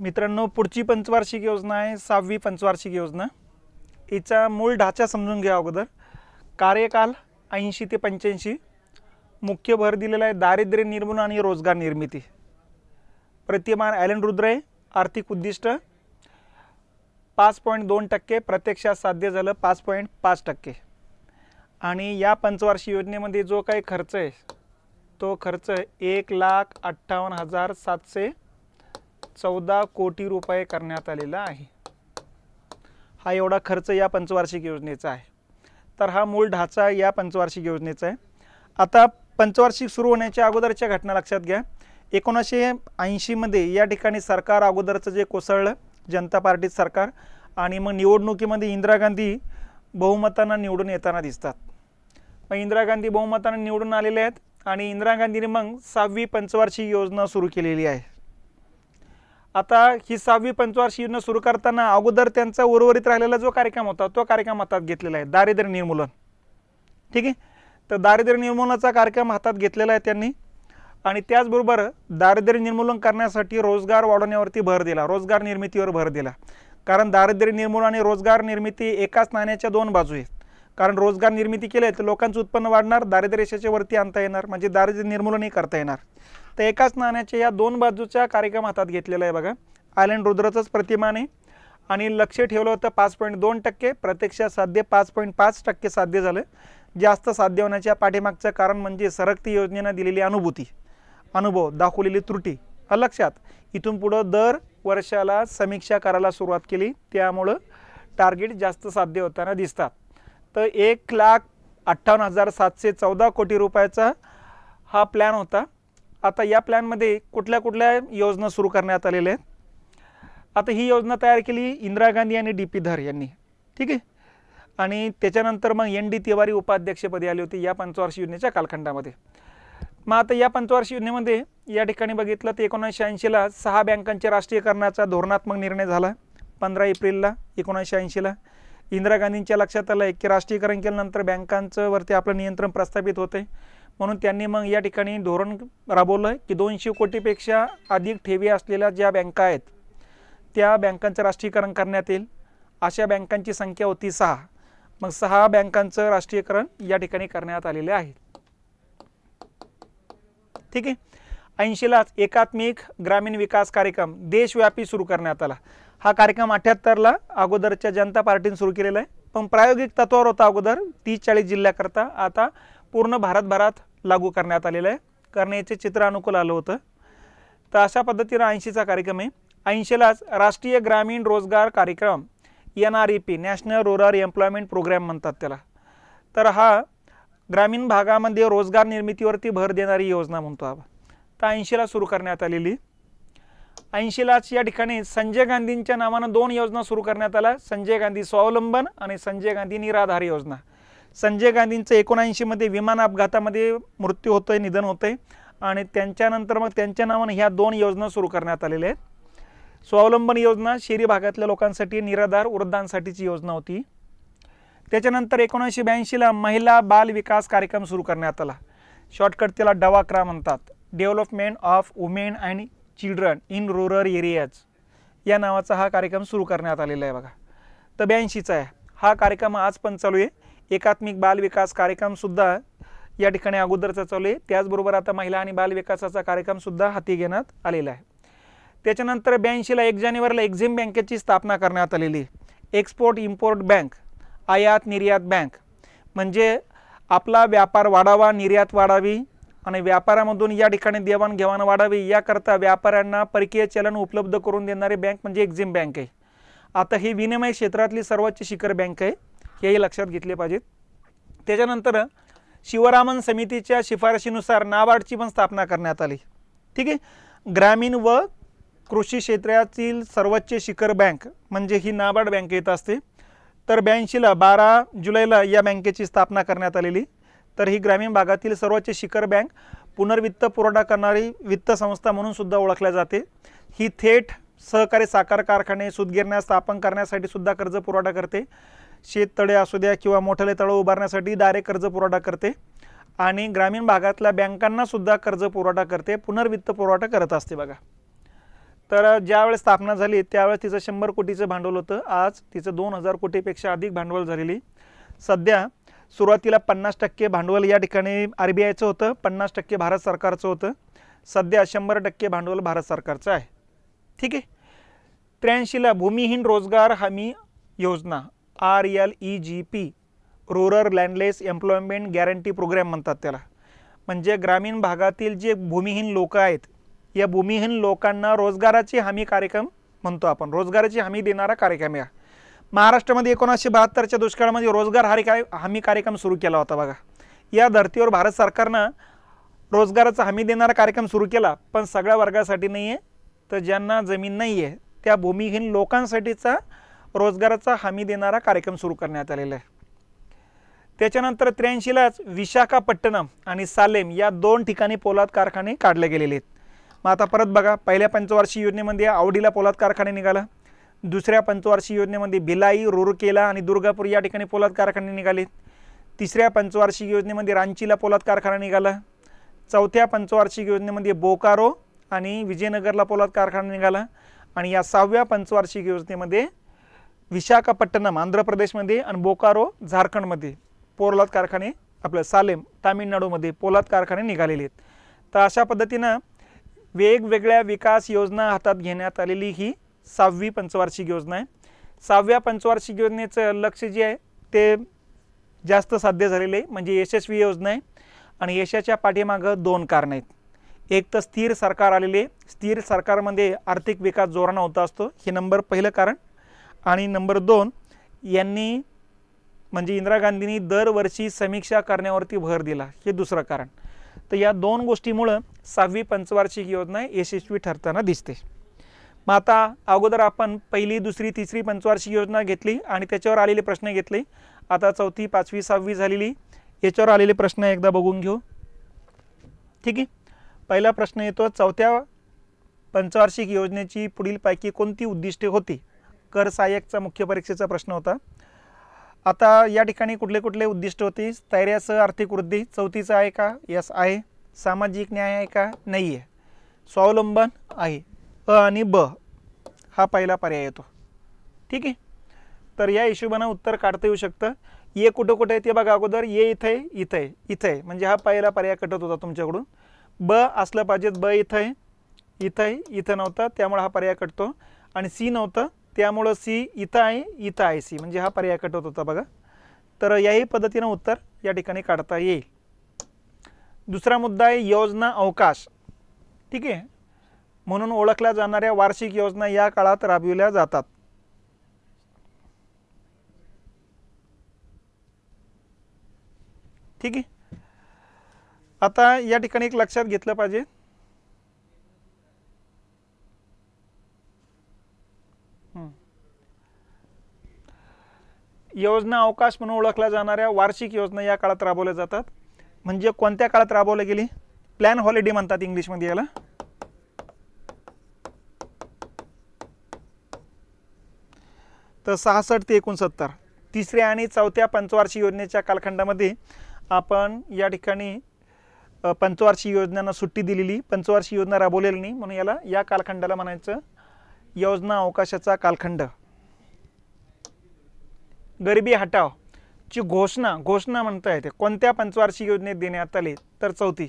मित्रांनो, पुढची पंचवार्षिक योजना आहे 6वी पंचवार्षिक योजना। हिचा मूळ ढाचा समजून घ्या अगोदर। कार्यकाल 80 ते 85, मुख्य भर दिलेला आहे दारिद्र्य निर्मूलन आणि रोजगार निर्मिती। प्रतिमान ॲलन रुद्र आहे। आर्थिक उद्दिष्ट 5.2%, प्रत्यक्षात साध्य झालं 5.5%। आणि या पंचवार्षिक योजनेमध्ये जो काही खर्च आहे तो खर्च 1,58,714 कोटी रुपये करण्यात आलेला आहे। हा एवढा खर्च या पंचवार्षिक योजनेचा आहे। तर हा मूळ ढाचा या पंचवार्षिक योजनेचा आहे। आता पंचवार्षिक सुरू होण्याच्या अगोदरच्या घटना लक्षात घ्या। 1980 मध्ये या ठिकाणी सरकार अगोदरचं जे कोसळलं, जनता पार्टी सरकार, आणि मग निवडणुकीमध्ये इंदिरा गांधी बहुमतानं निवडून येताना दिसतात। मग इंदिरा गांधी बहुमतानं निवडून आलेले आहेत आणि इंदिरा गांधीने मग 6वी पंचवार्षिक योजना सुरू केलेली आहे। आता ही 6वी पंचवार्षिक योजना सुरू करताना अगोदर त्यांचा उर्वरित राहिलेला जो कार्यक्रम होता तो कार्यक्रम हातात घेतलेला आहे, दारिद्र्य निर्मूलन। ठीक आहे, तर दारिद्र्य निर्मूलनाचा कार्यक्रम हातात घेतलेला आहे त्यांनी। आणि त्याचबरोबर दारिद्र्य निर्मूलन करण्यासाठी रोजगार वाढवण्यावरती भर दिला, रोजगार निर्मितीवर भर दिला। कारण दारिद्र्य निर्मूलन आणि रोजगार निर्मिती एकाच नाण्याच्या दोन बाजू आहेत। कारण रोजगार निर्मिती केली तर लोकांचं उत्पन्न वाढणार, दारिद्र्य रेषेच्या वरती आणता येणार, म्हणजे दारिद्र्य निर्मूलनही करता येणार। तर एकाच नाण्याच्या या दोन बाजूचा कार्यक्रम हातात घेतलेला आहे बघा। ॲलन रुद्रचंच प्रतिमान आहे आणि लक्ष ठेवलं होतं 5.2%, प्रत्यक्षात साध्य 5.5% साध्य झालं। जास्त साध्य होण्याच्या पाठीमागचं कारण म्हणजे सरकती योजनेनं दिलेली अनुभव, दाखवलेली त्रुटी। लक्षात, इथून पुढे दर वर्षाला समीक्षा करायला सुरुवात केली, त्यामुळं टार्गेट जास्त साध्य होताना दिसतात। तर 1,58,714 कोटी रुपयाचा हा प्लॅन होता। आता या प्लॅनमध्ये कुठल्या कुठल्या योजना सुरू करण्यात आलेल्या आहेत। आता ही योजना तयार केली इंदिरा गांधी आणि डी पी धर यांनी। ठीक आहे, आणि त्याच्यानंतर मग एन डी तिवारी उपाध्यक्षपदी आली होती या पंचवार्षिक योजनेच्या कालखंडामध्ये। मग आता या पंचवार्षिक योजनेमध्ये या ठिकाणी बघितलं तर 1980ला 6 बँकांच्या राष्ट्रीयकरणाचा धोरणात्मक निर्णय झाला 15 एप्रिलला 1980ला। इंदिरा गांधींच्या लक्षात आलं की राष्ट्रीयकरण केल्यानंतर बँकांचं वरती आपलं नियंत्रण प्रस्थापित होते, म्हणून त्यांनी मग या ठिकाणी धोरण राबवलं की 200 कोटीपेक्षा अधिक ठेवी असलेल्या ज्या बँका आहेत त्या बँकांचं राष्ट्रीयकरण करण्यात येईल। अशा बँकांची संख्या होती 6। मग 6 बँकांचं राष्ट्रीयकरण या ठिकाणी करण्यात आलेले आहे। ठीक आहे, 80लाच एकात्मिक ग्रामीण विकास कार्यक्रम देशव्यापी सुरू करण्यात आला। हा कार्यक्रम 78ला अगोदरच्या जनता पार्टीने सुरू केलेला आहे, पण प्रायोगिक तत्वावर होता अगोदर 30-40 जिल्ह्याकरता। आता पूर्ण भारतभरात लागू करण्यात आलेलं आहे, करण्याचे चित्र अनुकूल आलं होतं। तर अशा पद्धतीने 80चा कार्यक्रम आहे। 80लाच राष्ट्रीय ग्रामीण रोजगार कार्यक्रम NREP, national rural employment programme म्हणतात त्याला। तर हा ग्रामीण भागामध्ये रोजगार निर्मितीवरती भर देणारी योजना म्हणतो आपण। तर 80ला सुरू करण्यात आलेली। 80लाच या ठिकाणी संजय गांधींच्या नावानं 2 योजना सुरू करण्यात आल्या, संजय गांधी स्वावलंबन आणि संजय गांधी निराधार योजना। संजय गांधींचं 79 मध्ये विमान अपघातामध्ये मृत्यू होतोय, निधन होतंय, आणि त्यांच्यानंतर मग त्यांच्या नावानं ह्या 2 योजना सुरू करण्यात आलेल्या आहेत। स्वावलंबन योजना शहरी भागातल्या लोकांसाठी, निराधार वृद्धांसाठीची योजना होती। त्याच्यानंतर 1982ला महिला बाल विकास कार्यक्रम सुरू करण्यात आला, शॉर्टकट त्याला डवाक्रा म्हणतात, development of women and children in rural areas या नावाचा हा कार्यक्रम सुरू करण्यात आलेला आहे बघा। तर 82चा आहे हा कार्यक्रम, आज पण चालू आहे। एकात्मिक बाल विकास कार्यक्रम सुद्धा या ठिकाणी अगोदरचा चालू आहे। त्याचबरोबर आता महिला आणि बाल विकासाचा कार्यक्रम सुद्धा हाती घेण्यात आलेला आहे। त्याच्यानंतर 82ला 1 जानेवारीला एक्झिम बँकेची स्थापना करण्यात आलेली, एक्सपोर्ट इम्पोर्ट बँक, आयात निर्यात बँक, म्हणजे आपला व्यापार वाढावा, निर्यात वाढावी आणि व्यापारामधून या ठिकाणी देवाणघेवाण वाढावी याकरता व्यापाऱ्यांना परकीय चलन उपलब्ध करून देणारी बँक म्हणजे एक्झिम बँक आहे। आता ही विनिमय क्षेत्रातली सर्वोच्च शिखर बँक आहे, हेही लक्षात घेतले पाहिजेत। त्याच्यानंतर शिवरामन समितीच्या शिफारशीनुसार नाबार्डची पण स्थापना करण्यात आली। ठीक आहे, ग्रामीण व कृषी क्षेत्रातील सर्वोच्च शिखर बँक म्हणजे ही नाबार्ड बँक येत असते। तर 82ला 12 जुलैला या बँकेची स्थापना करण्यात आलेली। तर ही ग्रामीण भागातील सर्वोच्च शिखर बँक पुनर्वित्त पुरवठा करणारी वित्त संस्था म्हणून सुद्धा ओळखल्या जाते। ही थेट सहकारी साखर कारखाने, सूतगिरण्या स्थापन करण्यासाठी सुद्धा कर्ज पुरवठा करते। शेततळे असू द्या किंवा मोठे तळे उभारण्यासाठी डायरेक्ट कर्ज पुरवठा करते आणि ग्रामीण भागातल्या बँकांना सुद्धा कर्ज पुरवठा करते, पुनर्वित्त पुरवठा करत असते बघा। तर ज्यावेळेस स्थापना झाली त्यावेळेस तिचं 100 कोटीचं भांडवल होतं, आज तिचं 2000 कोटीपेक्षा अधिक भांडवल झालेली. सध्या सुरुवातीला 50% भांडवल या ठिकाणी RBIचं होतं, 50% भारत सरकारचं होतं. सध्या 100% भांडवल भारत सरकारचं आहे. ठीक आहे. 83ला भूमिहीन रोजगार हमी योजना RLEGP, rural landless employment guarantee programme म्हणतात त्याला. म्हणजे ग्रामीण भागातील जे भूमिहीन लोक आहेत या भूमिहीन लोकांना रोजगाराची हमी कार्यक्रम म्हणतो आपण, रोजगाराची हमी देणारा कार्यक्रम. या महाराष्ट्रामध्ये 1972च्या दुष्काळामध्ये रोजगार हमी कार्यक्रम सुरू केला होता बघा. या धर्तीवर भारत सरकारनं रोजगाराचा हमी देणारा कार्यक्रम सुरू केला, पण सगळ्या वर्गासाठी नाही आहे, तर ज्यांना जमीन नाही आहे त्या भूमिहीन लोकांसाठीचा रोजगाराचा हमी देणारा कार्यक्रम सुरू करण्यात आलेला आहे. त्याच्यानंतर 83लाच विशाखापट्टणम आणि सालेम या 2 ठिकाणी पोलाद कारखाने काढले गेलेले आहेत. मग आता परत बघा, पहिल्या पंचवार्षिक योजनेमध्ये आवडीला पोलाद कारखाने निघाला, दुसऱ्या पंचवार्षिक योजनेमध्ये भिलाई, रूरकेला आणि दुर्गापूर या ठिकाणी पोलाद कारखाने निघाले, तिसऱ्या पंचवार्षिक योजनेमध्ये रांचीला पोलाद कारखाना निघाला, चौथ्या पंचवार्षिक योजनेमध्ये बोकारो आणि विजयनगरला पोलाद कारखाना निघाला, आणि या 6व्या पंचवार्षिक योजनेमध्ये विशाखापट्टणम आंध्र प्रदेशमध्ये आणि बोकारो झारखंडमध्ये पोलाद कारखाने, आपलं सालेम तामिळनाडूमध्ये पोलाद कारखाने निघालेले आहेत. तर अशा पद्धतीनं वेगवेगळ्या विकास योजना हातात घेण्यात आलेली ही 6वी पंचवार्षिक योजना आहे. 6व्या पंचवार्षिक योजनेचं लक्ष जे आहे ते जास्त साध्य झालेले आहे, म्हणजे यशस्वी योजना आहे. आणि यशाच्या पाठीमागं 2 कारणं आहेत. एक तर स्थिर सरकार आलेले, स्थिर सरकारमध्ये आर्थिक विकास जोरानं होत असतो, हे पहिलं कारण. आणि नंबर 2, यांनी म्हणजे इंदिरा गांधींनी दरवर्षी समीक्षा करण्यावरती भर दिला, हे दुसरं कारण. तर या 2 गोष्टीमुळं 6वी पंचवार्षिक योजना यशस्वी ठरताना दिसते. मग आता अगोदर आपण पहिली, दुसरी, तिसरी पंचवार्षिक योजना घेतली आणि त्याच्यावर आलेले प्रश्न घेतले. आता 4थी, 5वी, 6वी झालेली, याच्यावर आलेले प्रश्न एकदा बघून घेऊ. ठीक आहे. पहिला प्रश्न येतो, 4थ्या पंचवार्षिक योजनेची पुढीलपैकी कोणती उद्दिष्टे होती? कर सहाय्यकचा मुख्य परीक्षेचा प्रश्न होता. आता या ठिकाणी कुठले कुठले उद्दिष्ट होती? स्थैर्यासह आर्थिक वृद्धी 4थीचं आहे का? यस आहे. सामाजिक न्याय आहे का? नाही आहे. स्वावलंबन आहे. अ आणि ब हा पहिला पर्याय येतो. ठीक आहे. तर या हिशोबानं उत्तर काढता येऊ शकतं. ये कुठं कुठं आहे ते बघा. अगोदर ये इथं आहे, इथं आहे, इथं आहे, म्हणजे हा पहिला पर्याय कटत होता तुमच्याकडून. ब असलं पाहिजेत, ब इथं आहे, इथं आहे, इथं नव्हतं त्यामुळे हा पर्याय कटतो. आणि सी नव्हतं त्यामुळं सी इथं आहे, इथं आहे सी, म्हणजे हा पर्याय कटत होता बघा. तर याही पद्धतीनं उत्तर या ठिकाणी काढता येईल. दुसरा मुद्दा आहे योजना अवकाश. ठीक आहे. म्हणून ओळखल्या जाणाऱ्या वार्षिक योजना या काळात राबविल्या जातात. ठीक आहे. आता या ठिकाणी एक लक्षात घेतलं पाहिजे, योजना अवकाश म्हणून ओळखल्या जाणाऱ्या वार्षिक योजना या काळात राबवल्या जातात. म्हणजे कोणत्या काळात राबवल्या गेली? प्लॅन हॉलिडे म्हणतात इंग्लिशमध्ये याला. तर 66 ते 69 तिसऱ्या आणि चौथ्या पंचवार्षिक योजनेच्या कालखंडामध्ये आपण या ठिकाणी पंचवार्षिक योजनांना सुट्टी दिलेली, पंचवार्षिक योजना राबवलेली नाही, म्हणून याला या कालखंडाला म्हणायचं योजना अवकाशाचा कालखंड. गरिबी हटाव ची घोषणा म्हणता येते कोणत्या पंचवार्षिक योजनेत देण्यात आली? तर 4थी.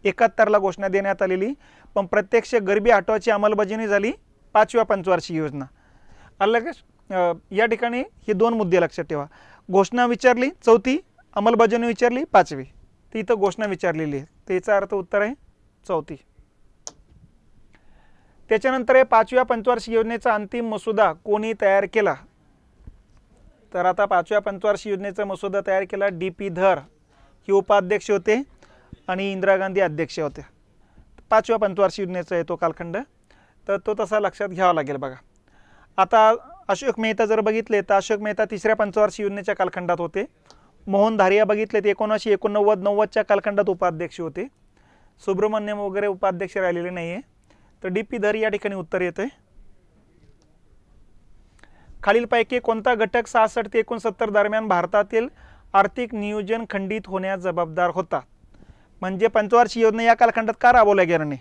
71ला घोषणा देण्यात आलेली, पण प्रत्यक्ष गरिबी हटावची अंमलबजावणी झाली 5व्या पंचवार्षिक योजना. या ठिकाणी हे 2 मुद्दे लक्षात ठेवा. घोषणा विचारली 4थी, अंमलबजावणी विचारली 5वी. तर इथं घोषणा विचारलेली आहे, तर याचा अर्थ उत्तर आहे 4थी. त्याच्यानंतर 5व्या पंचवार्षिक योजनेचा अंतिम मसुदा कोणी तयार केला? तर आता 5व्या पंचवार्षिक योजनेचा मसुदा तयार केला DP धर, हे उपाध्यक्ष होते आणि इंदिरा गांधी अध्यक्ष होते. 5व्या पंचवार्षिक योजनेचा आहे तो कालखंड, तर तो तसा लक्षात घ्यावा लागेल बघा. आता अशोक मेहता जर बघितले तर अशोक मेहता 3ऱ्या पंचवार्षिक योजनेच्या कालखंडात होते. मोहन धारिया बघितले तर 1989-90च्या कालखंडात उपाध्यक्ष होते. सुब्रमण्यम वगैरे उपाध्यक्ष राहिलेले नाही आहे. तर DP धर या ठिकाणी उत्तर येते. खालीलपैकी कोणता घटक 66 ते 69 दरम्यान भारतातील आर्थिक नियोजन खंडित होण्यास जबाबदार होता? म्हणजे पंचवार्षिक योजना या कालखंडात का राबवल्या गेल्या नाही?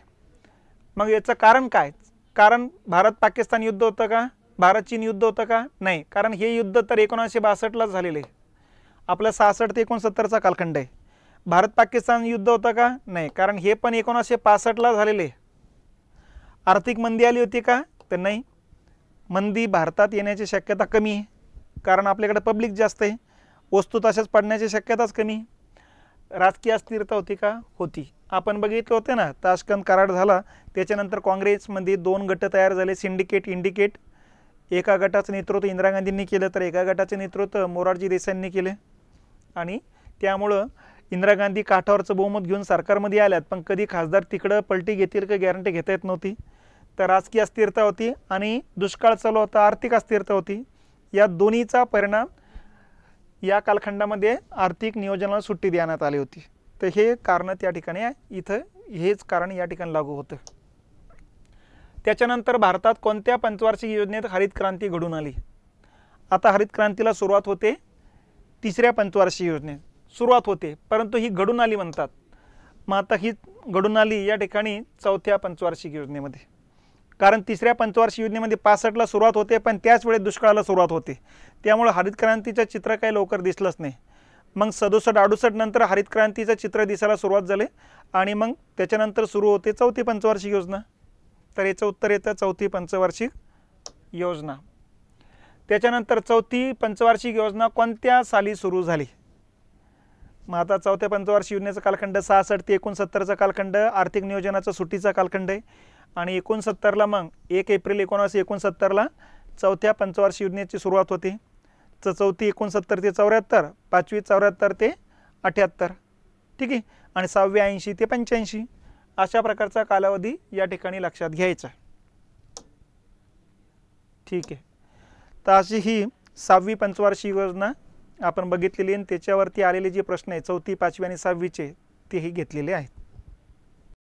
मग याचं कारण काय? कारण भारत पाकिस्तान युद्ध होतं का, भारत चीन युद्ध होतं का, नाही, कारण हे युद्ध तर 1962लाच झालेलं आहे. आपलं 66 ते 69चा कालखंड आहे. भारत पाकिस्तान युद्ध होतं का, नाही, कारण हे पण 1965ला झालेले. आर्थिक मंदी आली होती का, तर नाही, मंदी भारतात येण्याची शक्यता कमी आहे, कारण आपल्याकडे पब्लिक जास्त आहे, वस्तू तशाच पडण्याची शक्यताच कमी. राजकीय अस्थिरता होती का, होती. आपण बघितलं होते ना, ताशकंद करार झाला, त्याच्यानंतर काँग्रेसमध्ये 2 गट तयार झाले, सिंडिकेट इंडिकेट. एका गटाचं नेतृत्व इंदिरा गांधींनी केलं, तर एका गटाचे नेतृत्व मोरारजी देसाईंनी केले. आणि त्यामुळं इंदिरा गांधी काठावरचं बहुमत घेऊन सरकारमध्ये आल्यात, पण कधी खासदार तिकडं पलटी घेतील का गॅरंटी घेता येत नव्हती. तर राजकीय अस्थिरता होती आणि दुष्काळ चालू होता, आर्थिक अस्थिरता होती. या दोन्हीचा परिणाम या कालखंडामध्ये आर्थिक नियोजनाला सुट्टी देण्यात आली होती. तर हे कारण त्या ठिकाणी इथं हेच कारण या ठिकाणी लागू होतं. त्याच्यानंतर भारतात कोणत्या पंचवार्षिक योजनेत हरित क्रांती घडून आली. आता हरित क्रांतीला सुरुवात होते 3ऱ्या पंचवार्षिक योजनेत सुरुवात होते, परंतु ही घडून आली म्हणतात. मग आता ही घडून आली या ठिकाणी 4थ्या पंचवार्षिक योजनेमध्ये. कारण 3ऱ्या पंचवार्षिक योजनेमध्ये 65ला सुरुवात होते, पण त्याच वेळेस दुष्काळाला सुरुवात होते. त्यामुळे हरित क्रांतीचं चित्र काही लवकर दिसलंच नाही. मग 67-68 नंतर हरित क्रांतीचं चित्र दिसायला सुरुवात झाले आणि मग त्याच्यानंतर सुरू होते 4थी पंचवार्षिक योजना. तर याचं उत्तर येतं 4थी पंचवार्षिक योजना. त्याच्यानंतर 4थी पंचवार्षिक योजना कोणत्या साली सुरू झाली. मग आता 4थ्या पंचवार्षिक योजनेचा कालखंड 66 ते 69चा कालखंड आर्थिक नियोजनाचा सुट्टीचा कालखंड आहे. आणि 69ला मग 1 एप्रिल 1969ला 4थ्या पंचवार्षिक योजनेची सुरुवात होती. तर 4थी 69 ते 74, 5वी 74 ते 78, ठीक आहे. आणि 6वी 80 ते 85. अशा प्रकारचा कालावधी या ठिकाणी लक्षात घ्यायचा, ठीक आहे. तर अशी ही 6वी पंचवार्षिक योजना आपण बघितलेली आणि त्याच्यावरती आलेले जे प्रश्न आहे 4थी 5वी आणि 6वीचे तेही घेतलेले आहेत.